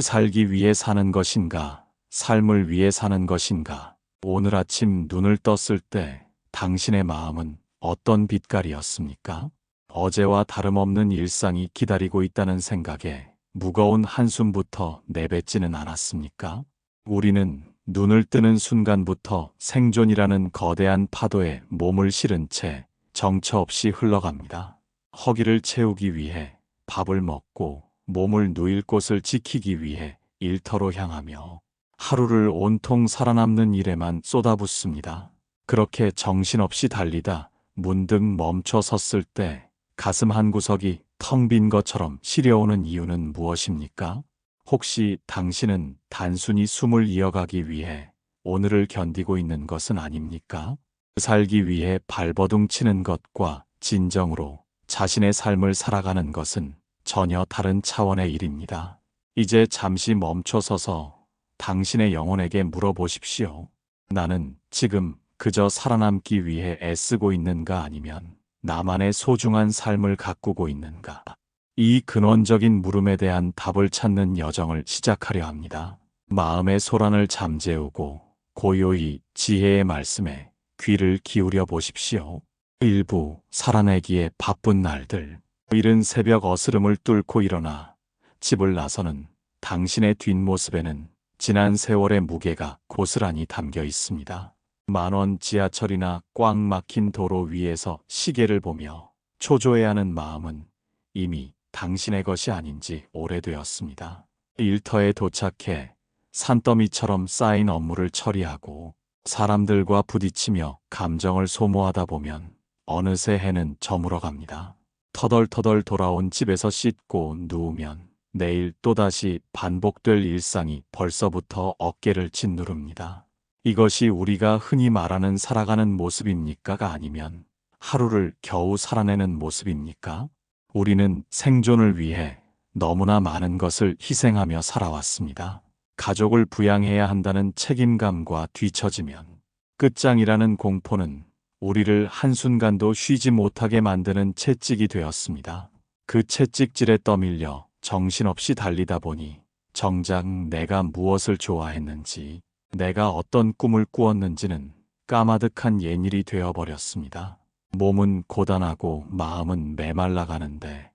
살기 위해 사는 것인가? 삶을 위해 사는 것인가? 오늘 아침 눈을 떴을 때 당신의 마음은 어떤 빛깔이었습니까? 어제와 다름없는 일상이 기다리고 있다는 생각에 무거운 한숨부터 내뱉지는 않았습니까? 우리는 눈을 뜨는 순간부터 생존이라는 거대한 파도에 몸을 실은 채 정처 없이 흘러갑니다. 허기를 채우기 위해 밥을 먹고 몸을 누일 곳을 지키기 위해 일터로 향하며 하루를 온통 살아남는 일에만 쏟아붓습니다. 그렇게 정신없이 달리다 문득 멈춰 섰을 때 가슴 한구석이 텅 빈 것처럼 시려오는 이유는 무엇입니까? 혹시 당신은 단순히 숨을 이어가기 위해 오늘을 견디고 있는 것은 아닙니까? 살기 위해 발버둥 치는 것과 진정으로 자신의 삶을 살아가는 것은 전혀 다른 차원의 일입니다. 이제 잠시 멈춰서서 당신의 영혼에게 물어보십시오. 나는 지금 그저 살아남기 위해 애쓰고 있는가, 아니면 나만의 소중한 삶을 가꾸고 있는가? 이 근원적인 물음에 대한 답을 찾는 여정을 시작하려 합니다. 마음의 소란을 잠재우고 고요히 지혜의 말씀에 귀를 기울여 보십시오. 일부 살아내기에 바쁜 날들. 이른 새벽 어스름을 뚫고 일어나 집을 나서는 당신의 뒷모습에는 지난 세월의 무게가 고스란히 담겨 있습니다. 만원 지하철이나 꽉 막힌 도로 위에서 시계를 보며 초조해하는 마음은 이미 당신의 것이 아닌지 오래되었습니다. 일터에 도착해 산더미처럼 쌓인 업무를 처리하고 사람들과 부딪히며 감정을 소모하다 보면 어느새 해는 저물어 갑니다. 터덜터덜 돌아온 집에서 씻고 누우면 내일 또다시 반복될 일상이 벌써부터 어깨를 짓누릅니다. 이것이 우리가 흔히 말하는 살아가는 모습입니까가 아니면 하루를 겨우 살아내는 모습입니까? 우리는 생존을 위해 너무나 많은 것을 희생하며 살아왔습니다. 가족을 부양해야 한다는 책임감과 뒤처지면 끝장이라는 공포는 우리를 한순간도 쉬지 못하게 만드는 채찍이 되었습니다. 그 채찍질에 떠밀려 정신없이 달리다 보니 정작 내가 무엇을 좋아했는지, 내가 어떤 꿈을 꾸었는지는 까마득한 옛일이 되어버렸습니다. 몸은 고단하고 마음은 메말라가는데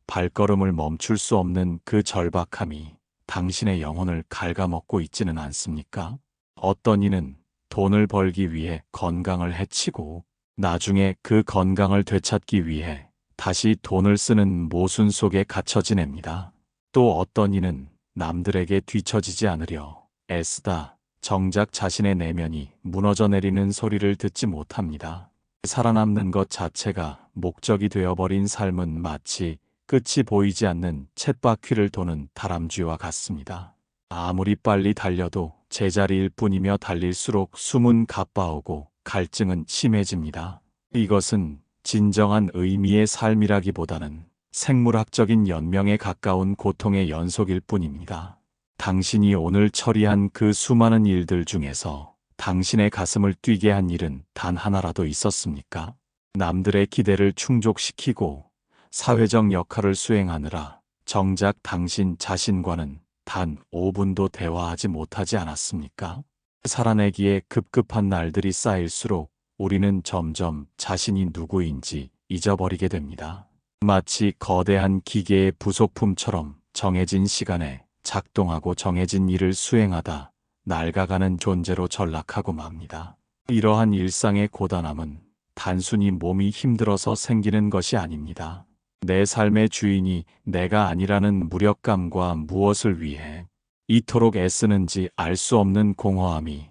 발걸음을 멈출 수 없는 그 절박함이 당신의 영혼을 갉아먹고 있지는 않습니까? 어떤 이는 돈을 벌기 위해 건강을 해치고 나중에 그 건강을 되찾기 위해 다시 돈을 쓰는 모순 속에 갇혀 지냅니다. 또 어떤 이는 남들에게 뒤처지지 않으려 애쓰다 정작 자신의 내면이 무너져 내리는 소리를 듣지 못합니다. 살아남는 것 자체가 목적이 되어버린 삶은 마치 끝이 보이지 않는 쳇바퀴를 도는 다람쥐와 같습니다. 아무리 빨리 달려도 제자리일 뿐이며 달릴수록 숨은 가빠오고 갈증은 심해집니다. 이것은 진정한 의미의 삶이라기보다는 생물학적인 연명에 가까운 고통의 연속일 뿐입니다. 당신이 오늘 처리한 그 수많은 일들 중에서 당신의 가슴을 뛰게 한 일은 단 하나라도 있었습니까? 남들의 기대를 충족시키고 사회적 역할을 수행하느라 정작 당신 자신과는 단 5분도 대화하지 못하지 않았습니까? 살아내기에 급급한 날들이 쌓일수록 우리는 점점 자신이 누구인지 잊어버리게 됩니다. 마치 거대한 기계의 부속품처럼 정해진 시간에 작동하고 정해진 일을 수행하다 낡아가는 존재로 전락하고 맙니다. 이러한 일상의 고단함은 단순히 몸이 힘들어서 생기는 것이 아닙니다. 내 삶의 주인이 내가 아니라는 무력감과 무엇을 위해 이토록 애쓰는지 알 수 없는 공허함이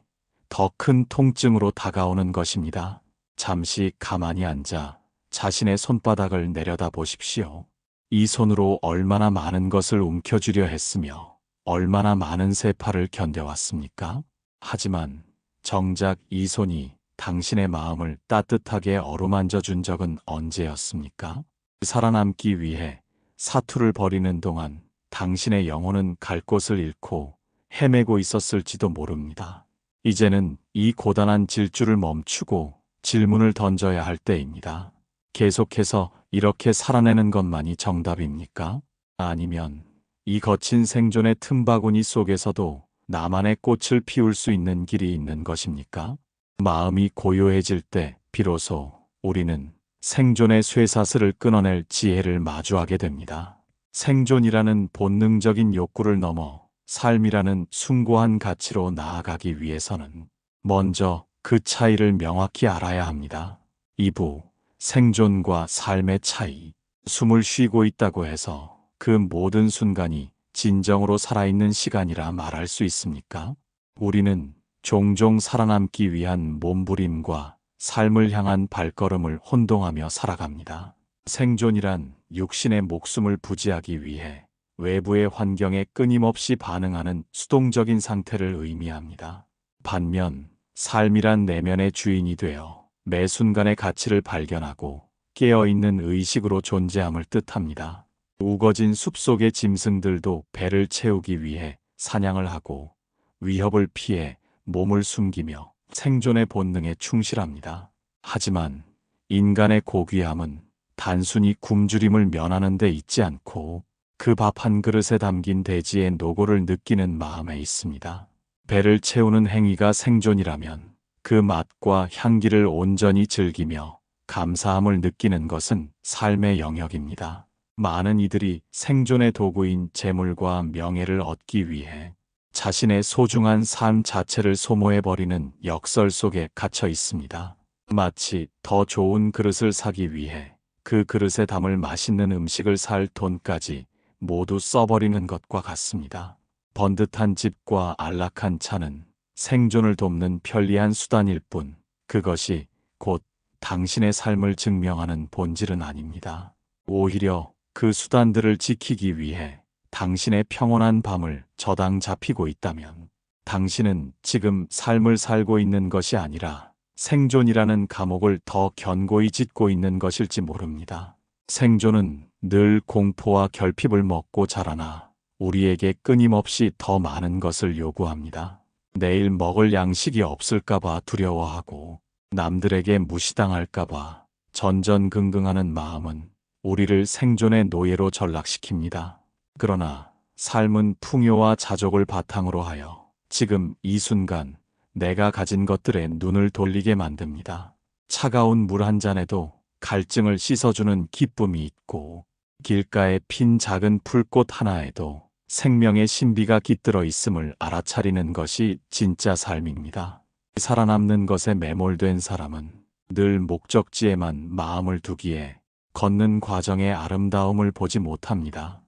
더 큰 통증으로 다가오는 것입니다. 잠시 가만히 앉아 자신의 손바닥을 내려다 보십시오. 이 손으로 얼마나 많은 것을 움켜쥐려 했으며 얼마나 많은 세파를 견뎌왔습니까? 하지만 정작 이 손이 당신의 마음을 따뜻하게 어루만져 준 적은 언제였습니까? 살아남기 위해 사투를 벌이는 동안 당신의 영혼은 갈 곳을 잃고 헤매고 있었을지도 모릅니다. 이제는 이 고단한 질주를 멈추고 질문을 던져야 할 때입니다. 계속해서 이렇게 살아내는 것만이 정답입니까? 아니면 이 거친 생존의 틈바구니 속에서도 나만의 꽃을 피울 수 있는 길이 있는 것입니까? 마음이 고요해질 때 비로소 우리는 생존의 쇠사슬을 끊어낼 지혜를 마주하게 됩니다. 생존이라는 본능적인 욕구를 넘어 삶이라는 숭고한 가치로 나아가기 위해서는 먼저 그 차이를 명확히 알아야 합니다. 2부 생존과 삶의 차이. 숨을 쉬고 있다고 해서 그 모든 순간이 진정으로 살아있는 시간이라 말할 수 있습니까? 우리는 종종 살아남기 위한 몸부림과 삶을 향한 발걸음을 혼동하며 살아갑니다. 생존이란 육신의 목숨을 부지하기 위해 외부의 환경에 끊임없이 반응하는 수동적인 상태를 의미합니다. 반면 삶이란 내면의 주인이 되어 매 순간의 가치를 발견하고 깨어있는 의식으로 존재함을 뜻합니다. 우거진 숲속의 짐승들도 배를 채우기 위해 사냥을 하고 위협을 피해 몸을 숨기며 생존의 본능에 충실합니다. 하지만 인간의 고귀함은 단순히 굶주림을 면하는 데 있지 않고 그 밥 한 그릇에 담긴 대지의 노고를 느끼는 마음에 있습니다. 배를 채우는 행위가 생존이라면 그 맛과 향기를 온전히 즐기며 감사함을 느끼는 것은 삶의 영역입니다. 많은 이들이 생존의 도구인 재물과 명예를 얻기 위해 자신의 소중한 삶 자체를 소모해버리는 역설 속에 갇혀 있습니다. 마치 더 좋은 그릇을 사기 위해 그 그릇에 담을 맛있는 음식을 살 돈까지 모두 써버리는 것과 같습니다. 번듯한 집과 안락한 차는 생존을 돕는 편리한 수단일 뿐 그것이 곧 당신의 삶을 증명하는 본질은 아닙니다. 오히려 그 수단들을 지키기 위해 당신의 평온한 밤을 저당 잡히고 있다면 당신은 지금 삶을 살고 있는 것이 아니라 생존이라는 감옥을 더 견고히 짓고 있는 것일지 모릅니다. 생존은 늘 공포와 결핍을 먹고 자라나 우리에게 끊임없이 더 많은 것을 요구합니다. 내일 먹을 양식이 없을까봐 두려워하고 남들에게 무시당할까봐 전전긍긍하는 마음은 우리를 생존의 노예로 전락시킵니다. 그러나 삶은 풍요와 자족을 바탕으로 하여 지금 이 순간 내가 가진 것들에 눈을 돌리게 만듭니다. 차가운 물 한 잔에도 갈증을 씻어주는 기쁨이 있고 길가에 핀 작은 풀꽃 하나에도 생명의 신비가 깃들어 있음을 알아차리는 것이 진짜 삶입니다. 살아남는 것에 매몰된 사람은 늘 목적지에만 마음을 두기에 걷는 과정의 아름다움을 보지 못합니다.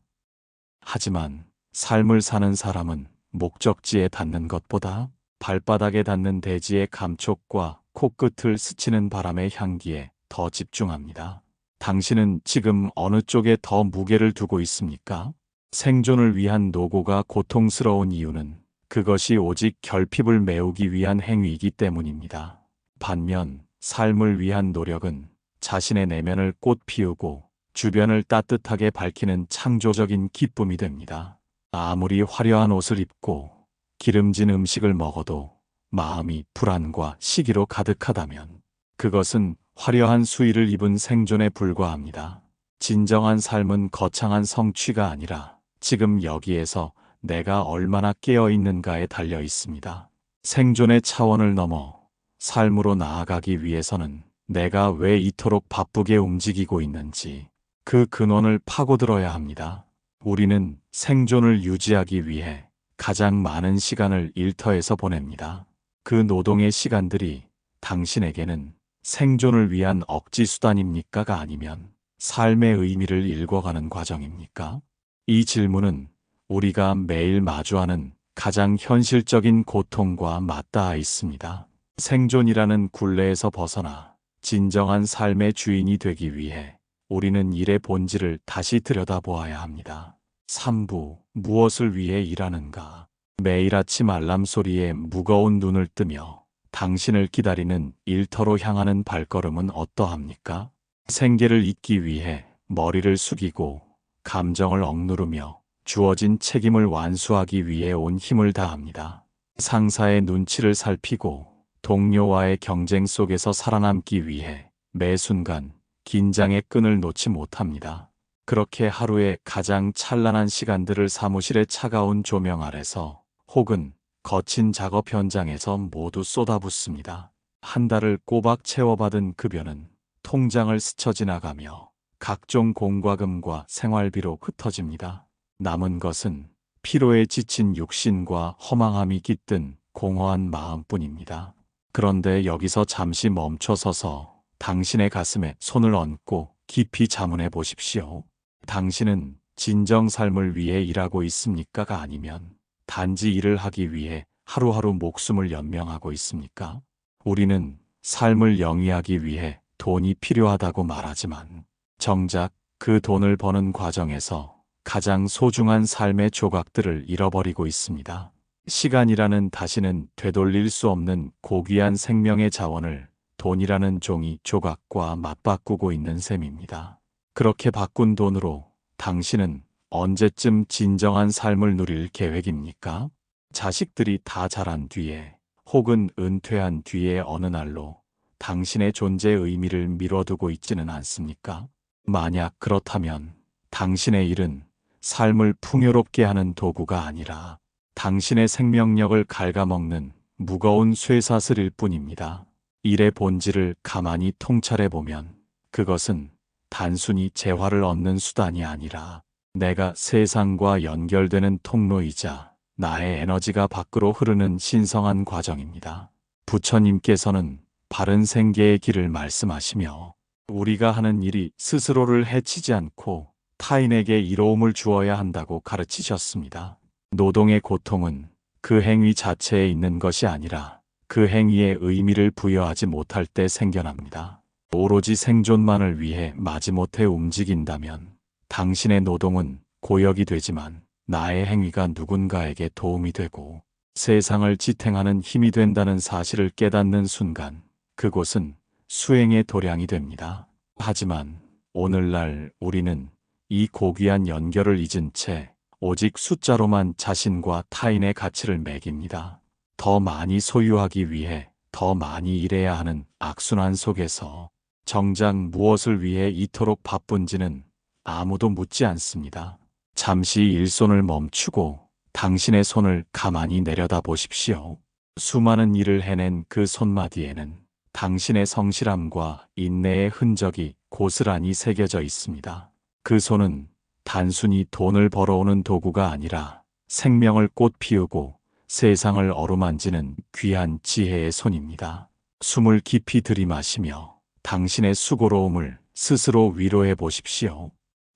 하지만 삶을 사는 사람은 목적지에 닿는 것보다 발바닥에 닿는 대지의 감촉과 코끝을 스치는 바람의 향기에 더 집중합니다. 당신은 지금 어느 쪽에 더 무게를 두고 있습니까? 생존을 위한 노고가 고통스러운 이유는 그것이 오직 결핍을 메우기 위한 행위이기 때문입니다. 반면 삶을 위한 노력은 자신의 내면을 꽃 피우고 주변을 따뜻하게 밝히는 창조적인 기쁨이 됩니다. 아무리 화려한 옷을 입고 기름진 음식을 먹어도 마음이 불안과 시기로 가득하다면 그것은 화려한 수의를 입은 생존에 불과합니다. 진정한 삶은 거창한 성취가 아니라 지금 여기에서 내가 얼마나 깨어 있는가에 달려 있습니다. 생존의 차원을 넘어 삶으로 나아가기 위해서는 내가 왜 이토록 바쁘게 움직이고 있는지 그 근원을 파고들어야 합니다. 우리는 생존을 유지하기 위해 가장 많은 시간을 일터에서 보냅니다. 그 노동의 시간들이 당신에게는 생존을 위한 억지 수단입니까가 아니면 삶의 의미를 읽어가는 과정입니까? 이 질문은 우리가 매일 마주하는 가장 현실적인 고통과 맞닿아 있습니다. 생존이라는 굴레에서 벗어나 진정한 삶의 주인이 되기 위해 우리는 일의 본질을 다시 들여다보아야 합니다. 3부 무엇을 위해 일하는가? 매일 아침 알람 소리에 무거운 눈을 뜨며 당신을 기다리는 일터로 향하는 발걸음은 어떠합니까? 생계를 잇기 위해 머리를 숙이고 감정을 억누르며 주어진 책임을 완수하기 위해 온 힘을 다합니다. 상사의 눈치를 살피고 동료와의 경쟁 속에서 살아남기 위해 매 순간 긴장의 끈을 놓지 못합니다. 그렇게 하루의 가장 찬란한 시간들을 사무실의 차가운 조명 아래서 혹은 거친 작업 현장에서 모두 쏟아붓습니다. 한 달을 꼬박 채워받은 급여는 통장을 스쳐 지나가며 각종 공과금과 생활비로 흩어집니다. 남은 것은 피로에 지친 육신과 허망함이 깃든 공허한 마음뿐입니다. 그런데 여기서 잠시 멈춰서서 당신의 가슴에 손을 얹고 깊이 자문해 보십시오. 당신은 진정 삶을 위해 일하고 있습니까가 아니면 단지 일을 하기 위해 하루하루 목숨을 연명하고 있습니까? 우리는 삶을 영위하기 위해 돈이 필요하다고 말하지만 정작 그 돈을 버는 과정에서 가장 소중한 삶의 조각들을 잃어버리고 있습니다. 시간이라는 다시는 되돌릴 수 없는 고귀한 생명의 자원을 돈이라는 종이 조각과 맞바꾸고 있는 셈입니다. 그렇게 바꾼 돈으로 당신은 언제쯤 진정한 삶을 누릴 계획입니까? 자식들이 다 자란 뒤에 혹은 은퇴한 뒤에 어느 날로 당신의 존재의 의미를 미뤄두고 있지는 않습니까? 만약 그렇다면 당신의 일은 삶을 풍요롭게 하는 도구가 아니라 당신의 생명력을 갉아먹는 무거운 쇠사슬일 뿐입니다. 일의 본질을 가만히 통찰해 보면 그것은 단순히 재화를 얻는 수단이 아니라 내가 세상과 연결되는 통로이자 나의 에너지가 밖으로 흐르는 신성한 과정입니다. 부처님께서는 바른 생계의 길을 말씀하시며 우리가 하는 일이 스스로를 해치지 않고 타인에게 이로움을 주어야 한다고 가르치셨습니다. 노동의 고통은 그 행위 자체에 있는 것이 아니라 그 행위에 의미를 부여하지 못할 때 생겨납니다. 오로지 생존만을 위해 마지못해 움직인다면 당신의 노동은 고역이 되지만 나의 행위가 누군가에게 도움이 되고 세상을 지탱하는 힘이 된다는 사실을 깨닫는 순간 그곳은 수행의 도량이 됩니다. 하지만 오늘날 우리는 이 고귀한 연결을 잊은 채 오직 숫자로만 자신과 타인의 가치를 매깁니다. 더 많이 소유하기 위해 더 많이 일해야 하는 악순환 속에서 정작 무엇을 위해 이토록 바쁜지는 아무도 묻지 않습니다. 잠시 일손을 멈추고 당신의 손을 가만히 내려다 보십시오. 수많은 일을 해낸 그 손마디에는 당신의 성실함과 인내의 흔적이 고스란히 새겨져 있습니다. 그 손은 단순히 돈을 벌어오는 도구가 아니라 생명을 꽃 피우고 세상을 어루만지는 귀한 지혜의 손입니다. 숨을 깊이 들이마시며 당신의 수고로움을 스스로 위로해 보십시오.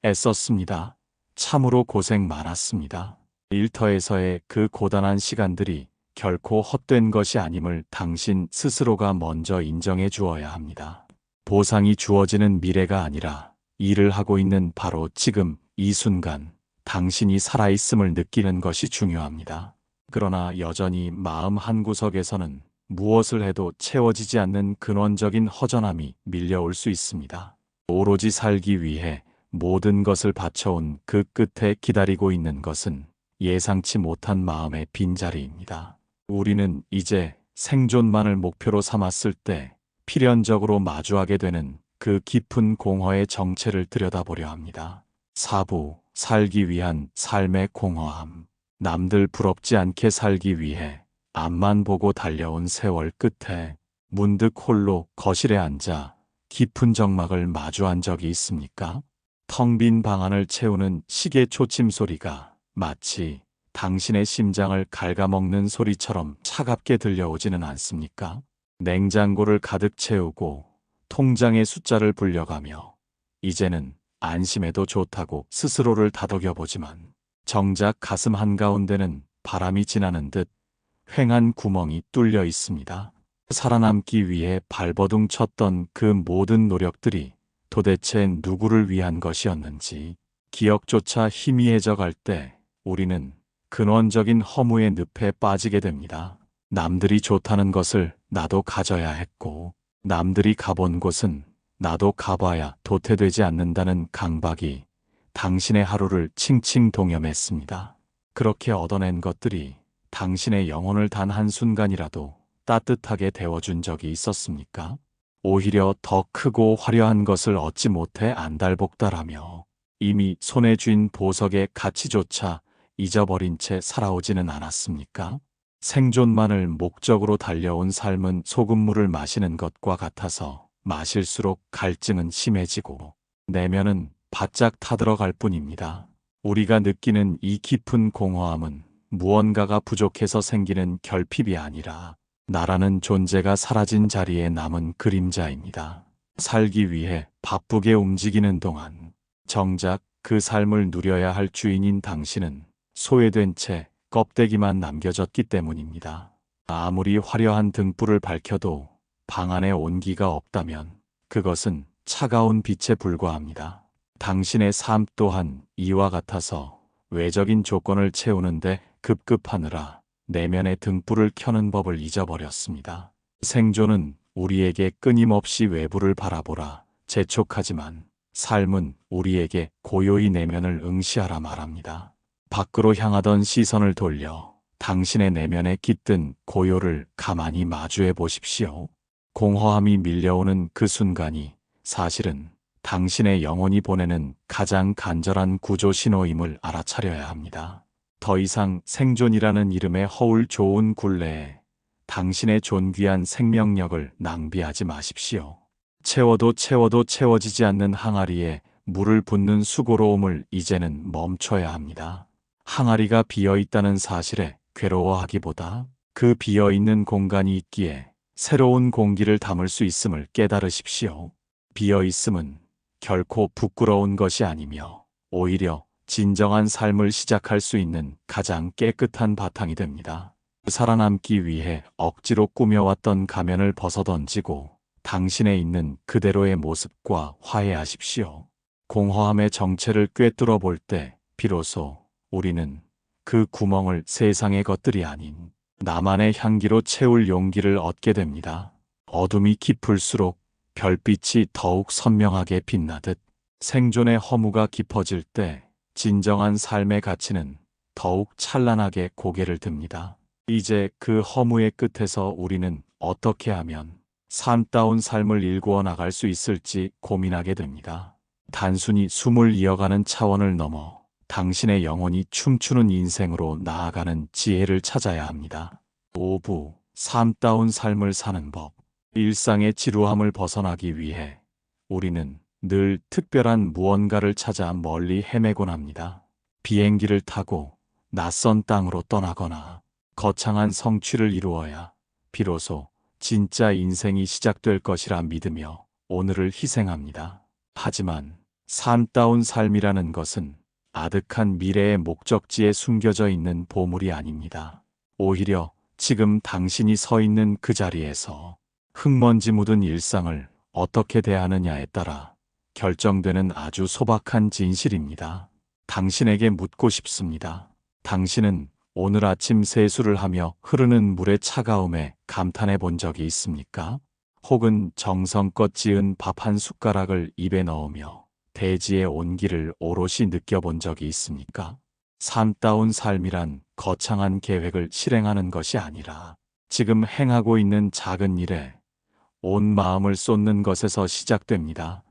애썼습니다. 참으로 고생 많았습니다. 일터에서의 그 고단한 시간들이 결코 헛된 것이 아님을 당신 스스로가 먼저 인정해 주어야 합니다. 보상이 주어지는 미래가 아니라 일을 하고 있는 바로 지금 이 순간 당신이 살아있음을 느끼는 것이 중요합니다. 그러나 여전히 마음 한구석에서는 무엇을 해도 채워지지 않는 근원적인 허전함이 밀려올 수 있습니다. 오로지 살기 위해 모든 것을 바쳐온 그 끝에 기다리고 있는 것은 예상치 못한 마음의 빈자리입니다. 우리는 이제 생존만을 목표로 삼았을 때 필연적으로 마주하게 되는 그 깊은 공허의 정체를 들여다보려 합니다. 4부, 살기 위한 삶의 공허함. 남들 부럽지 않게 살기 위해 앞만 보고 달려온 세월 끝에 문득 홀로 거실에 앉아 깊은 정막을 마주한 적이 있습니까? 텅 빈 방 안을 채우는 시계 초침 소리가 마치 당신의 심장을 갉아먹는 소리처럼 차갑게 들려오지는 않습니까? 냉장고를 가득 채우고 통장의 숫자를 불려가며 이제는 안심해도 좋다고 스스로를 다독여보지만 정작 가슴 한가운데는 바람이 지나는 듯 휑한 구멍이 뚫려 있습니다. 살아남기 위해 발버둥 쳤던 그 모든 노력들이 도대체 누구를 위한 것이었는지 기억조차 희미해져 갈 때 우리는 근원적인 허무의 늪에 빠지게 됩니다. 남들이 좋다는 것을 나도 가져야 했고 남들이 가본 곳은 나도 가봐야 도태되지 않는다는 강박이 당신의 하루를 칭칭 동염했습니다. 그렇게 얻어낸 것들이 당신의 영혼을 단 한순간이라도 따뜻하게 데워준 적이 있었습니까? 오히려 더 크고 화려한 것을 얻지 못해 안달복달하며 이미 손에 쥔 보석의 가치조차 잊어버린 채 살아오지는 않았습니까? 생존만을 목적으로 달려온 삶은 소금물을 마시는 것과 같아서 마실수록 갈증은 심해지고 내면은 바짝 타들어갈 뿐입니다. 우리가 느끼는 이 깊은 공허함은 무언가가 부족해서 생기는 결핍이 아니라 나라는 존재가 사라진 자리에 남은 그림자입니다. 살기 위해 바쁘게 움직이는 동안 정작 그 삶을 누려야 할 주인인 당신은 소외된 채 껍데기만 남겨졌기 때문입니다. 아무리 화려한 등불을 밝혀도 방 안에 온기가 없다면 그것은 차가운 빛에 불과합니다. 당신의 삶 또한 이와 같아서 외적인 조건을 채우는데 급급하느라 내면의 등불을 켜는 법을 잊어버렸습니다. 생존은 우리에게 끊임없이 외부를 바라보라 재촉하지만 삶은 우리에게 고요히 내면을 응시하라 말합니다. 밖으로 향하던 시선을 돌려 당신의 내면에 깃든 고요를 가만히 마주해 보십시오. 공허함이 밀려오는 그 순간이 사실은 당신의 영혼이 보내는 가장 간절한 구조 신호임을 알아차려야 합니다. 더 이상 생존이라는 이름의 허울 좋은 굴레에 당신의 존귀한 생명력을 낭비하지 마십시오. 채워도 채워지지 않는 항아리에 물을 붓는 수고로움을 이제는 멈춰야 합니다. 항아리가 비어있다는 사실에 괴로워하기보다 그 비어있는 공간이 있기에 새로운 공기를 담을 수 있음을 깨달으십시오. 비어있음은 결코 부끄러운 것이 아니며 오히려 진정한 삶을 시작할 수 있는 가장 깨끗한 바탕이 됩니다. 살아남기 위해 억지로 꾸며왔던 가면을 벗어던지고 당신에 있는 그대로의 모습과 화해하십시오. 공허함의 정체를 꿰뚫어 볼 때 비로소 우리는 그 구멍을 세상의 것들이 아닌 나만의 향기로 채울 용기를 얻게 됩니다. 어둠이 깊을수록 별빛이 더욱 선명하게 빛나듯 생존의 허무가 깊어질 때 진정한 삶의 가치는 더욱 찬란하게 고개를 듭니다. 이제 그 허무의 끝에서 우리는 어떻게 하면 삶다운 삶을 일구어 나갈 수 있을지 고민하게 됩니다. 단순히 숨을 이어가는 차원을 넘어 당신의 영혼이 춤추는 인생으로 나아가는 지혜를 찾아야 합니다. 5부 삶다운 삶을 사는 법. 일상의 지루함을 벗어나기 위해 우리는 늘 특별한 무언가를 찾아 멀리 헤매곤 합니다. 비행기를 타고 낯선 땅으로 떠나거나 거창한 성취를 이루어야 비로소 진짜 인생이 시작될 것이라 믿으며 오늘을 희생합니다. 하지만 삶다운 삶이라는 것은 아득한 미래의 목적지에 숨겨져 있는 보물이 아닙니다. 오히려 지금 당신이 서 있는 그 자리에서 흙먼지 묻은 일상을 어떻게 대하느냐에 따라 결정되는 아주 소박한 진실입니다. 당신에게 묻고 싶습니다. 당신은 오늘 아침 세수를 하며 흐르는 물의 차가움에 감탄해 본 적이 있습니까? 혹은 정성껏 지은 밥 한 숟가락을 입에 넣으며 대지의 온기를 오롯이 느껴본 적이 있습니까? 삶다운 삶이란 거창한 계획을 실행하는 것이 아니라 지금 행하고 있는 작은 일에 온 마음을 쏟는 것에서 시작됩니다.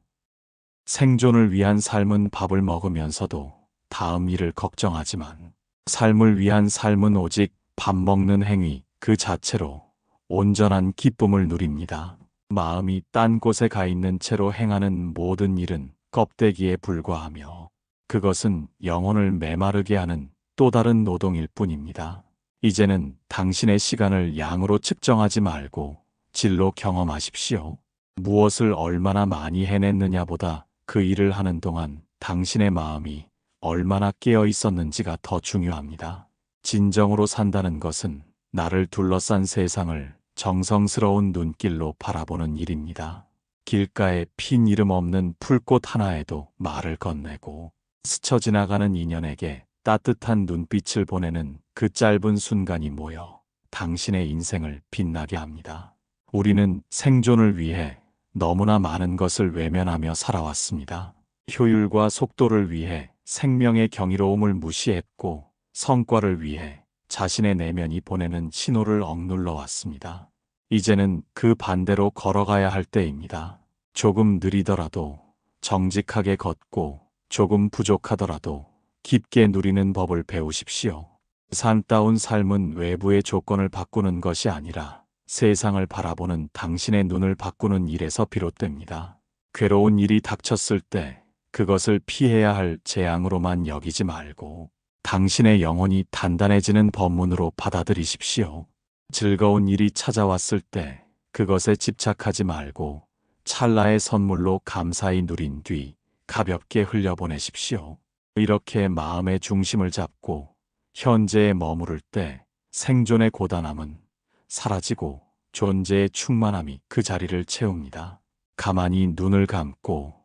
생존을 위한 삶은 밥을 먹으면서도 다음 일을 걱정하지만 삶을 위한 삶은 오직 밥 먹는 행위 그 자체로 온전한 기쁨을 누립니다. 마음이 딴 곳에 가 있는 채로 행하는 모든 일은 껍데기에 불과하며 그것은 영혼을 메마르게 하는 또 다른 노동일 뿐입니다. 이제는 당신의 시간을 양으로 측정하지 말고 질로 경험하십시오. 무엇을 얼마나 많이 해냈느냐보다 그 일을 하는 동안 당신의 마음이 얼마나 깨어 있었는지가 더 중요합니다. 진정으로 산다는 것은 나를 둘러싼 세상을 정성스러운 눈길로 바라보는 일입니다. 길가에 핀 이름 없는 풀꽃 하나에도 말을 건네고 스쳐 지나가는 인연에게 따뜻한 눈빛을 보내는 그 짧은 순간이 모여 당신의 인생을 빛나게 합니다. 우리는 생존을 위해 너무나 많은 것을 외면하며 살아왔습니다. 효율과 속도를 위해 생명의 경이로움을 무시했고 성과를 위해 자신의 내면이 보내는 신호를 억눌러 왔습니다. 이제는 그 반대로 걸어가야 할 때입니다. 조금 느리더라도 정직하게 걷고 조금 부족하더라도 깊게 누리는 법을 배우십시오. 산다운 삶은 외부의 조건을 바꾸는 것이 아니라 세상을 바라보는 당신의 눈을 바꾸는 일에서 비롯됩니다. 괴로운 일이 닥쳤을 때 그것을 피해야 할 재앙으로만 여기지 말고 당신의 영혼이 단단해지는 법문으로 받아들이십시오. 즐거운 일이 찾아왔을 때 그것에 집착하지 말고 찰나의 선물로 감사히 누린 뒤 가볍게 흘려보내십시오. 이렇게 마음의 중심을 잡고 현재에 머무를 때 생존의 고단함은 사라지고 존재의 충만함이 그 자리를 채웁니다. 가만히 눈을 감고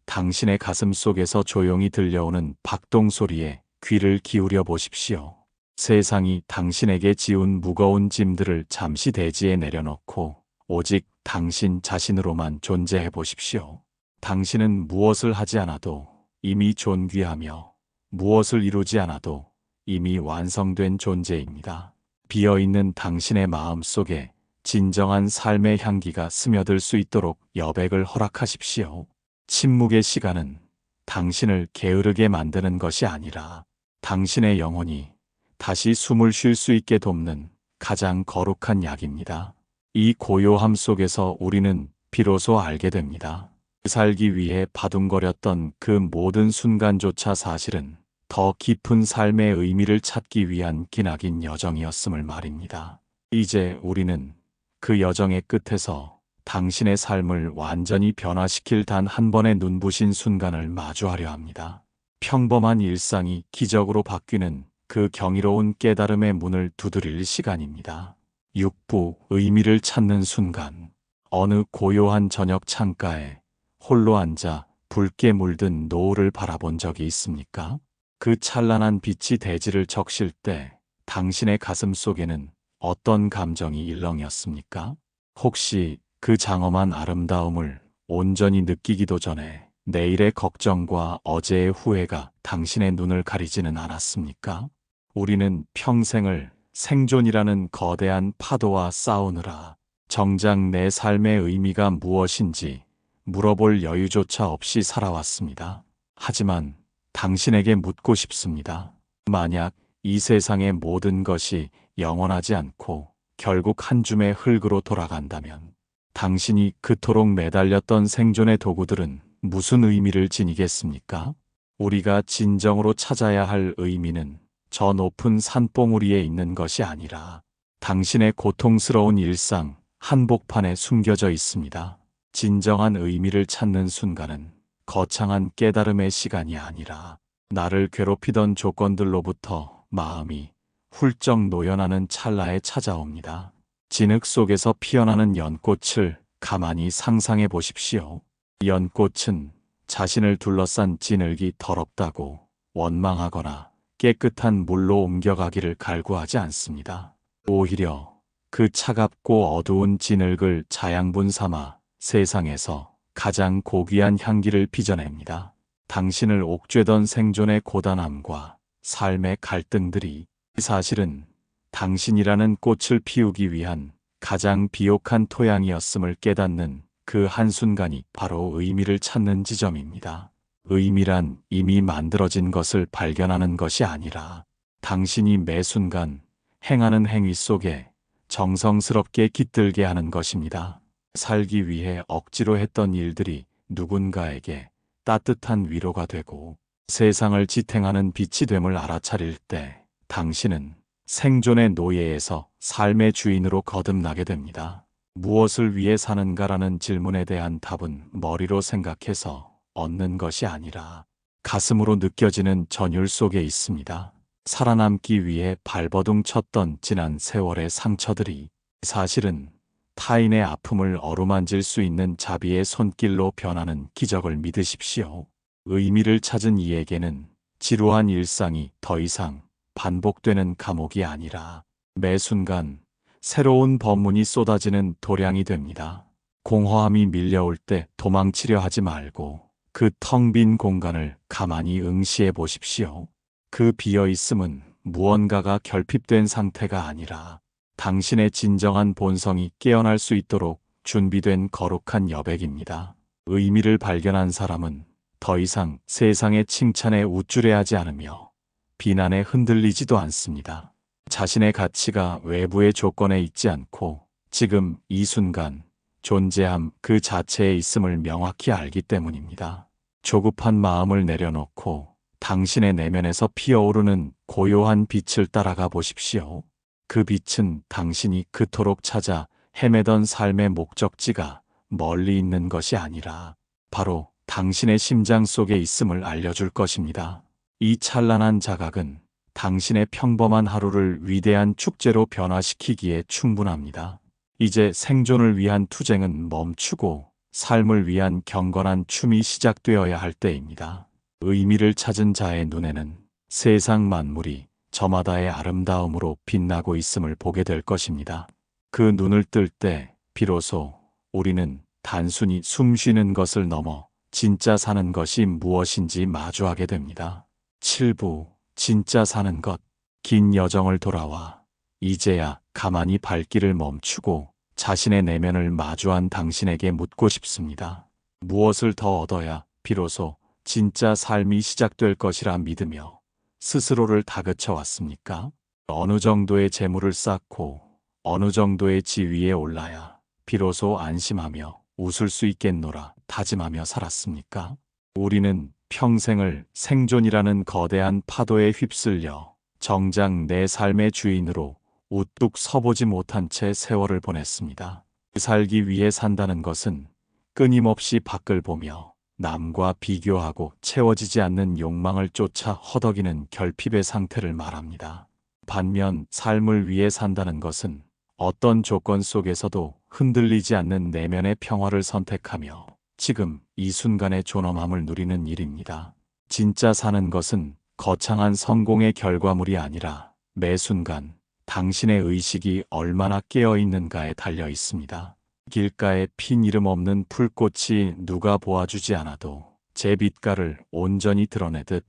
당신의 가슴 속에서 조용히 들려오는 박동 소리에 귀를 기울여 보십시오. 세상이 당신에게 지운 무거운 짐들을 잠시 대지에 내려놓고 오직 당신 자신으로만 존재해 보십시오. 당신은 무엇을 하지 않아도 이미 존귀하며 무엇을 이루지 않아도 이미 완성된 존재입니다. 비어있는 당신의 마음 속에 진정한 삶의 향기가 스며들 수 있도록 여백을 허락하십시오. 침묵의 시간은 당신을 게으르게 만드는 것이 아니라 당신의 영혼이 다시 숨을 쉴 수 있게 돕는 가장 거룩한 약입니다. 이 고요함 속에서 우리는 비로소 알게 됩니다. 살기 위해 바둥거렸던 그 모든 순간조차 사실은 더 깊은 삶의 의미를 찾기 위한 기나긴 여정이었음을 말입니다. 이제 우리는 그 여정의 끝에서 당신의 삶을 완전히 변화시킬 단 한 번의 눈부신 순간을 마주하려 합니다. 평범한 일상이 기적으로 바뀌는 그 경이로운 깨달음의 문을 두드릴 시간입니다. 6부 의미를 찾는 순간. 어느 고요한 저녁 창가에 홀로 앉아 붉게 물든 노을을 바라본 적이 있습니까? 그 찬란한 빛이 대지를 적실 때 당신의 가슴 속에는 어떤 감정이 일렁였습니까? 혹시 그 장엄한 아름다움을 온전히 느끼기도 전에 내일의 걱정과 어제의 후회가 당신의 눈을 가리지는 않았습니까? 우리는 평생을 생존이라는 거대한 파도와 싸우느라 정작 내 삶의 의미가 무엇인지 물어볼 여유조차 없이 살아왔습니다. 하지만 당신에게 묻고 싶습니다. 만약 이 세상의 모든 것이 영원하지 않고 결국 한 줌의 흙으로 돌아간다면 당신이 그토록 매달렸던 생존의 도구들은 무슨 의미를 지니겠습니까? 우리가 진정으로 찾아야 할 의미는 저 높은 산봉우리에 있는 것이 아니라 당신의 고통스러운 일상 한복판에 숨겨져 있습니다. 진정한 의미를 찾는 순간은 거창한 깨달음의 시간이 아니라 나를 괴롭히던 조건들로부터 마음이 훌쩍 노연하는 찰나에 찾아옵니다. 진흙 속에서 피어나는 연꽃을 가만히 상상해 보십시오. 연꽃은 자신을 둘러싼 진흙이 더럽다고 원망하거나 깨끗한 물로 옮겨가기를 갈구하지 않습니다. 오히려 그 차갑고 어두운 진흙을 자양분 삼아 세상에서 가장 고귀한 향기를 빚어냅니다. 당신을 옥죄던 생존의 고단함과 삶의 갈등들이 사실은 당신이라는 꽃을 피우기 위한 가장 비옥한 토양이었음을 깨닫는 그 한순간이 바로 의미를 찾는 지점입니다. 의미란 이미 만들어진 것을 발견하는 것이 아니라 당신이 매 순간 행하는 행위 속에 정성스럽게 깃들게 하는 것입니다. 살기 위해 억지로 했던 일들이 누군가에게 따뜻한 위로가 되고 세상을 지탱하는 빛이 됨을 알아차릴 때 당신은 생존의 노예에서 삶의 주인으로 거듭나게 됩니다. 무엇을 위해 사는가라는 질문에 대한 답은 머리로 생각해서 얻는 것이 아니라 가슴으로 느껴지는 전율 속에 있습니다. 살아남기 위해 발버둥 쳤던 지난 세월의 상처들이 사실은 타인의 아픔을 어루만질 수 있는 자비의 손길로 변하는 기적을 믿으십시오. 의미를 찾은 이에게는 지루한 일상이 더 이상 반복되는 감옥이 아니라 매 순간 새로운 법문이 쏟아지는 도량이 됩니다. 공허함이 밀려올 때 도망치려 하지 말고 그 텅 빈 공간을 가만히 응시해 보십시오. 그 비어있음은 무언가가 결핍된 상태가 아니라 당신의 진정한 본성이 깨어날 수 있도록 준비된 거룩한 여백입니다. 의미를 발견한 사람은 더 이상 세상의 칭찬에 우쭐해하지 않으며 비난에 흔들리지도 않습니다. 자신의 가치가 외부의 조건에 있지 않고 지금 이 순간 존재함 그 자체에 있음을 명확히 알기 때문입니다. 조급한 마음을 내려놓고 당신의 내면에서 피어오르는 고요한 빛을 따라가 보십시오. 그 빛은 당신이 그토록 찾아 헤매던 삶의 목적지가 멀리 있는 것이 아니라 바로 당신의 심장 속에 있음을 알려줄 것입니다. 이 찬란한 자각은 당신의 평범한 하루를 위대한 축제로 변화시키기에 충분합니다. 이제 생존을 위한 투쟁은 멈추고 삶을 위한 경건한 춤이 시작되어야 할 때입니다. 의미를 찾은 자의 눈에는 세상 만물이 저마다의 아름다움으로 빛나고 있음을 보게 될 것입니다. 그 눈을 뜰 때 비로소 우리는 단순히 숨 쉬는 것을 넘어 진짜 사는 것이 무엇인지 마주하게 됩니다. 7부 진짜 사는 것. 긴 여정을 돌아와 이제야 가만히 발길을 멈추고 자신의 내면을 마주한 당신에게 묻고 싶습니다. 무엇을 더 얻어야 비로소 진짜 삶이 시작될 것이라 믿으며 스스로를 다그쳐 왔습니까? 어느 정도의 재물을 쌓고 어느 정도의 지위에 올라야 비로소 안심하며 웃을 수 있겠노라 다짐하며 살았습니까? 우리는 평생을 생존이라는 거대한 파도에 휩쓸려 정작 내 삶의 주인으로 우뚝 서보지 못한 채 세월을 보냈습니다. 살기 위해 산다는 것은 끊임없이 밖을 보며 남과 비교하고 채워지지 않는 욕망을 쫓아 허덕이는 결핍의 상태를 말합니다. 반면 삶을 위해 산다는 것은 어떤 조건 속에서도 흔들리지 않는 내면의 평화를 선택하며 지금 이 순간의 존엄함을 누리는 일입니다. 진짜 사는 것은 거창한 성공의 결과물이 아니라 매 순간 당신의 의식이 얼마나 깨어 있는가에 달려 있습니다. 길가에 핀 이름 없는 풀꽃이 누가 보아주지 않아도 제 빛깔을 온전히 드러내듯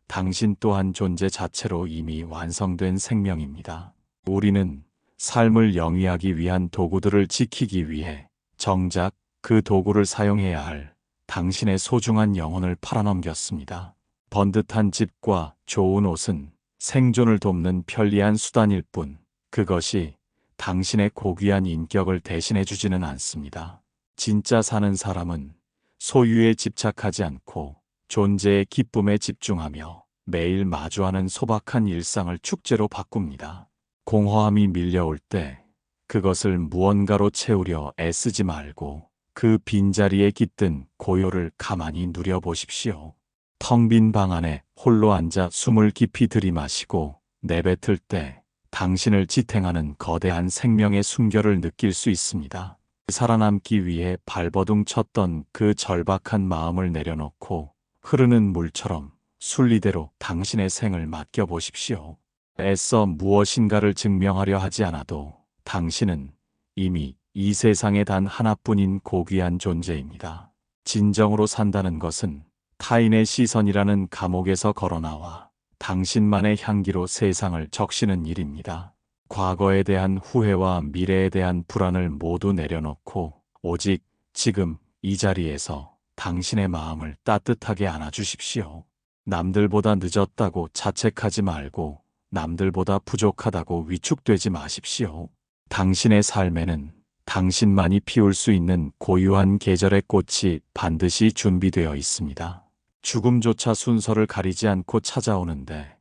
당신 또한 존재 자체로 이미 완성된 생명입니다. 우리는 삶을 영위하기 위한 도구들을 지키기 위해 정작 그 도구를 사용해야 할 당신의 소중한 영혼을 팔아넘겼습니다. 번듯한 집과 좋은 옷은 생존을 돕는 편리한 수단일 뿐 그것이 당신의 고귀한 인격을 대신해 주지는 않습니다. 진짜 사는 사람은 소유에 집착하지 않고 존재의 기쁨에 집중하며 매일 마주하는 소박한 일상을 축제로 바꿉니다. 공허함이 밀려올 때 그것을 무언가로 채우려 애쓰지 말고 그 빈자리에 깃든 고요를 가만히 누려보십시오. 텅 빈 방 안에 홀로 앉아 숨을 깊이 들이마시고 내뱉을 때 당신을 지탱하는 거대한 생명의 숨결을 느낄 수 있습니다. 살아남기 위해 발버둥 쳤던 그 절박한 마음을 내려놓고 흐르는 물처럼 순리대로 당신의 생을 맡겨보십시오. 애써 무엇인가를 증명하려 하지 않아도 당신은 이미 이 세상에 단 하나뿐인 고귀한 존재입니다. 진정으로 산다는 것은 타인의 시선이라는 감옥에서 걸어나와 당신만의 향기로 세상을 적시는 일입니다. 과거에 대한 후회와 미래에 대한 불안을 모두 내려놓고 오직 지금 이 자리에서 당신의 마음을 따뜻하게 안아주십시오. 남들보다 늦었다고 자책하지 말고 남들보다 부족하다고 위축되지 마십시오. 당신의 삶에는 당신만이 피울 수 있는 고유한 계절의 꽃이 반드시 준비되어 있습니다. 죽음조차 순서를 가리지 않고 찾아오는데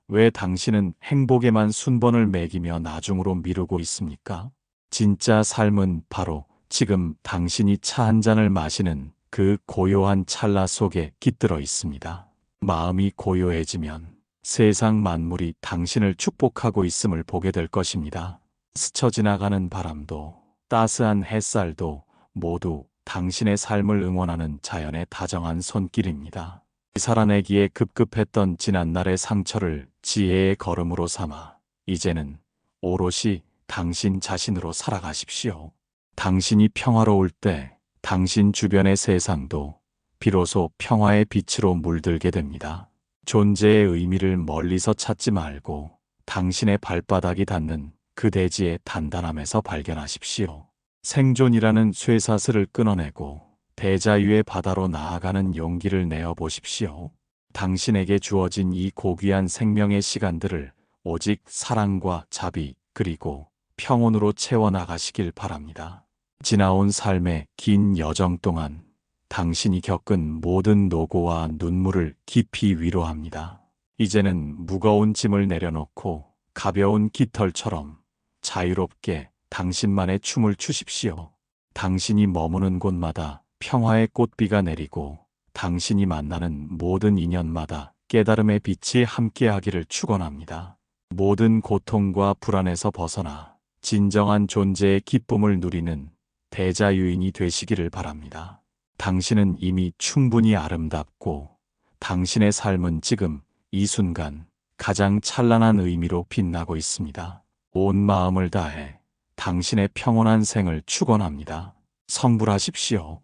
왜 당신은 행복에만 순번을 매기며 나중으로 미루고 있습니까? 진짜 삶은 바로 지금 당신이 차 한 잔을 마시는 그 고요한 찰나 속에 깃들어 있습니다. 마음이 고요해지면 세상 만물이 당신을 축복하고 있음을 보게 될 것입니다. 스쳐 지나가는 바람도 따스한 햇살도 모두 당신의 삶을 응원하는 자연의 다정한 손길입니다. 살아내기에 급급했던 지난날의 상처를 지혜의 걸음으로 삼아 이제는 오롯이 당신 자신으로 살아가십시오. 당신이 평화로울 때 당신 주변의 세상도 비로소 평화의 빛으로 물들게 됩니다. 존재의 의미를 멀리서 찾지 말고 당신의 발바닥이 닿는 그 대지의 단단함에서 발견하십시오. 생존이라는 쇠사슬을 끊어내고 대자유의 바다로 나아가는 용기를 내어 보십시오. 당신에게 주어진 이 고귀한 생명의 시간들을 오직 사랑과 자비 그리고 평온으로 채워나가시길 바랍니다. 지나온 삶의 긴 여정 동안 당신이 겪은 모든 노고와 눈물을 깊이 위로합니다. 이제는 무거운 짐을 내려놓고 가벼운 깃털처럼 자유롭게 당신만의 춤을 추십시오. 당신이 머무는 곳마다 평화의 꽃비가 내리고 당신이 만나는 모든 인연마다 깨달음의 빛이 함께하기를 축원합니다. 모든 고통과 불안에서 벗어나 진정한 존재의 기쁨을 누리는 대자유인이 되시기를 바랍니다. 당신은 이미 충분히 아름답고 당신의 삶은 지금 이 순간 가장 찬란한 의미로 빛나고 있습니다. 온 마음을 다해 당신의 평온한 생을 축원합니다. 성불하십시오.